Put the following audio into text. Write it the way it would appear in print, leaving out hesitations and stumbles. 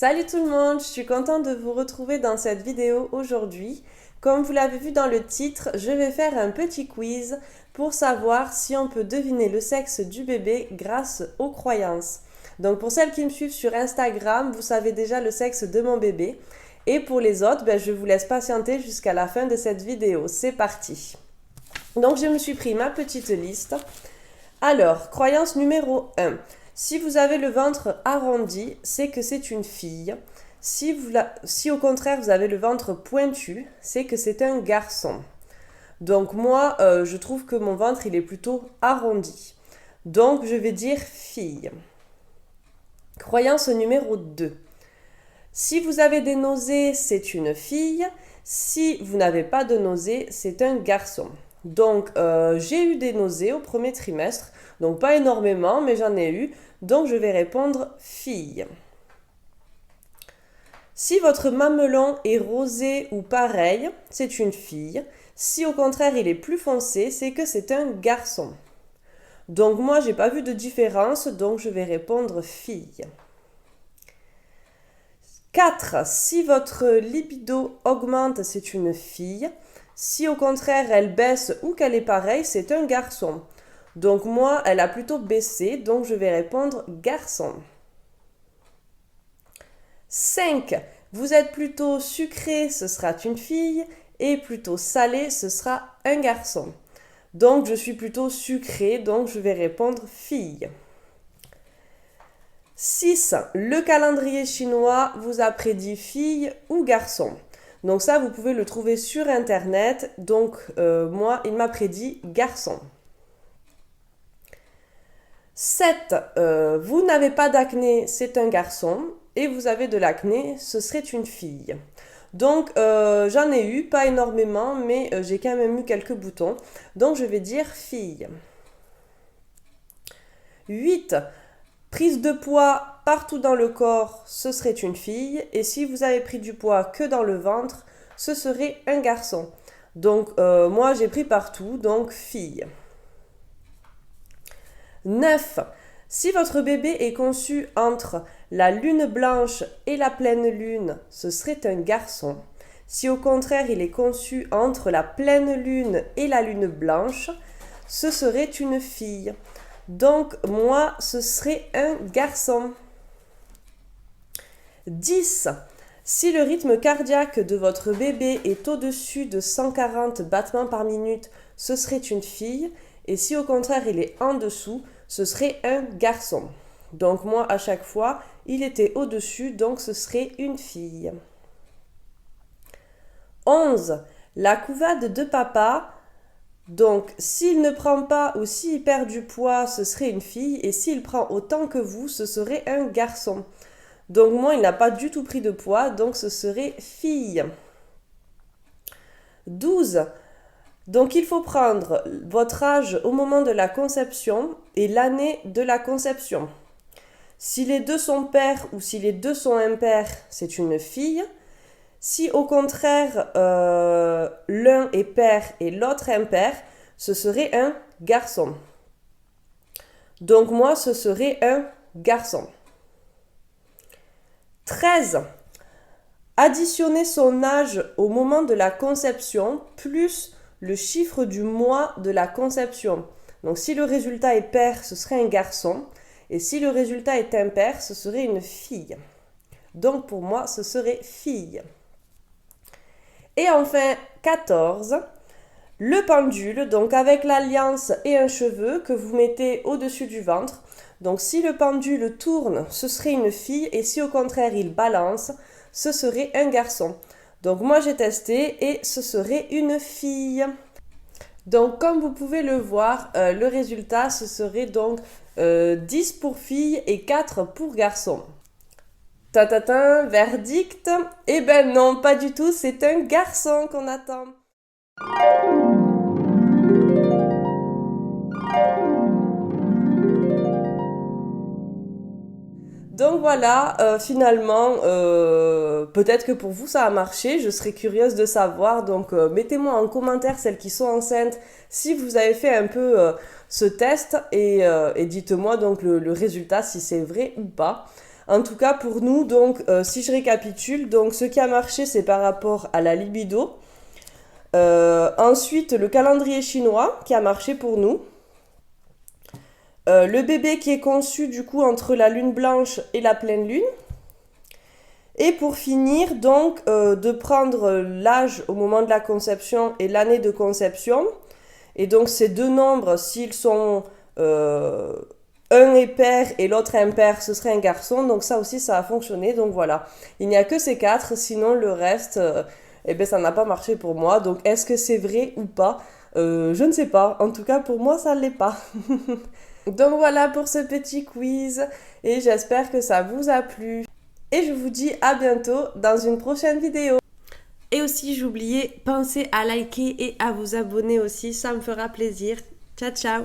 Salut tout le monde, je suis contente de vous retrouver dans cette vidéo aujourd'hui. Comme vous l'avez vu dans le titre, je vais faire un petit quiz pour savoir si on peut deviner le sexe du bébé grâce aux croyances. Donc pour celles qui me suivent sur Instagram, vous savez déjà le sexe de mon bébé. Et pour les autres, je vous laisse patienter jusqu'à la fin de cette vidéo. C'est parti. Donc je me suis pris ma petite liste. Alors, croyance numéro 1. Si vous avez le ventre arrondi, c'est que c'est une fille. Si au contraire vous avez le ventre pointu, c'est que c'est un garçon. Donc moi, je trouve que mon ventre, il est plutôt arrondi. Donc je vais dire fille. Croyance numéro 2. Si vous avez des nausées, c'est une fille. Si vous n'avez pas de nausées, c'est un garçon. Donc, j'ai eu des nausées au premier trimestre. Donc, pas énormément, mais j'en ai eu. Donc, je vais répondre fille. Si votre mamelon est rosé ou pareil, c'est une fille. Si au contraire il est plus foncé, c'est que c'est un garçon. Donc, moi, j'ai pas vu de différence, donc je vais répondre fille. 4. Si votre libido augmente, c'est une fille. Si au contraire elle baisse ou qu'elle est pareille, c'est un garçon. Donc moi, elle a plutôt baissé, donc je vais répondre garçon. 5. Vous êtes plutôt sucré, ce sera une fille, et plutôt salé, ce sera un garçon. Donc je suis plutôt sucré, donc je vais répondre fille. 6. Le calendrier chinois vous a prédit fille ou garçon. Donc ça, vous pouvez le trouver sur Internet. Donc moi, il m'a prédit garçon. 7. Vous n'avez pas d'acné, c'est un garçon. Et vous avez de l'acné, ce serait une fille. Donc j'en ai eu, pas énormément, mais j'ai quand même eu quelques boutons. Donc je vais dire fille. 8. Prise de poids partout dans le corps, ce serait une fille. Et si vous avez pris du poids que dans le ventre, ce serait un garçon. Donc moi j'ai pris partout, donc fille. 9. Si votre bébé est conçu entre la lune blanche et la pleine lune, ce serait un garçon. Si au contraire il est conçu entre la pleine lune et la lune blanche, ce serait une fille. Donc moi, ce serait un garçon. 10. Si le rythme cardiaque de votre bébé est au-dessus de 140 battements par minute, ce serait une fille. Et si au contraire il est en dessous, ce serait un garçon. Donc moi, à chaque fois, il était au-dessus, donc ce serait une fille. 11. La couvade de papa. Donc, s'il ne prend pas ou s'il perd du poids, ce serait une fille. Et s'il prend autant que vous, ce serait un garçon. Donc, moi, il n'a pas du tout pris de poids, donc ce serait fille. 12. Donc, il faut prendre votre âge au moment de la conception et l'année de la conception. Si les deux sont pairs ou si les deux sont impairs, c'est une fille. Si au contraire l'un est pair et l'autre impair, ce serait un garçon. Donc moi, ce serait un garçon. 13. Additionner son âge au moment de la conception plus le chiffre du mois de la conception. Donc si le résultat est pair, ce serait un garçon. Et si le résultat est impair, ce serait une fille. Donc pour moi, ce serait fille. Et enfin, 14. Le pendule, donc avec l'alliance et un cheveu que vous mettez au-dessus du ventre. Donc si le pendule tourne, ce serait une fille. Et si au contraire il balance, ce serait un garçon. Donc moi j'ai testé et ce serait une fille. Donc comme vous pouvez le voir, le résultat ce serait donc 10 pour filles et 4 pour garçons. Tatatin, verdict. Eh ben non, pas du tout, c'est un garçon qu'on attend. Donc voilà, finalement, peut-être que pour vous ça a marché, je serais curieuse de savoir. Donc mettez-moi en commentaire celles qui sont enceintes si vous avez fait un peu ce test et dites-moi donc le résultat si c'est vrai ou pas. En tout cas pour nous, donc si je récapitule, donc ce qui a marché c'est par rapport à la libido. Ensuite le calendrier chinois qui a marché pour nous. Le bébé qui est conçu du coup entre la lune blanche et la pleine lune. Et pour finir, donc, de prendre l'âge au moment de la conception et l'année de conception. Et donc, ces deux nombres, s'ils sont un est père et l'autre impair, ce serait un garçon. Donc, ça aussi, ça a fonctionné. Donc, voilà. Il n'y a que ces quatre. Sinon, le reste, eh ben, ça n'a pas marché pour moi. Donc, est-ce que c'est vrai ou pas? Je ne sais pas. En tout cas, pour moi, ça ne l'est pas. Donc, voilà pour ce petit quiz. Et j'espère que ça vous a plu. Et je vous dis à bientôt dans une prochaine vidéo. Et aussi, j'oubliais, pensez à liker et à vous abonner aussi, ça me fera plaisir. Ciao, ciao!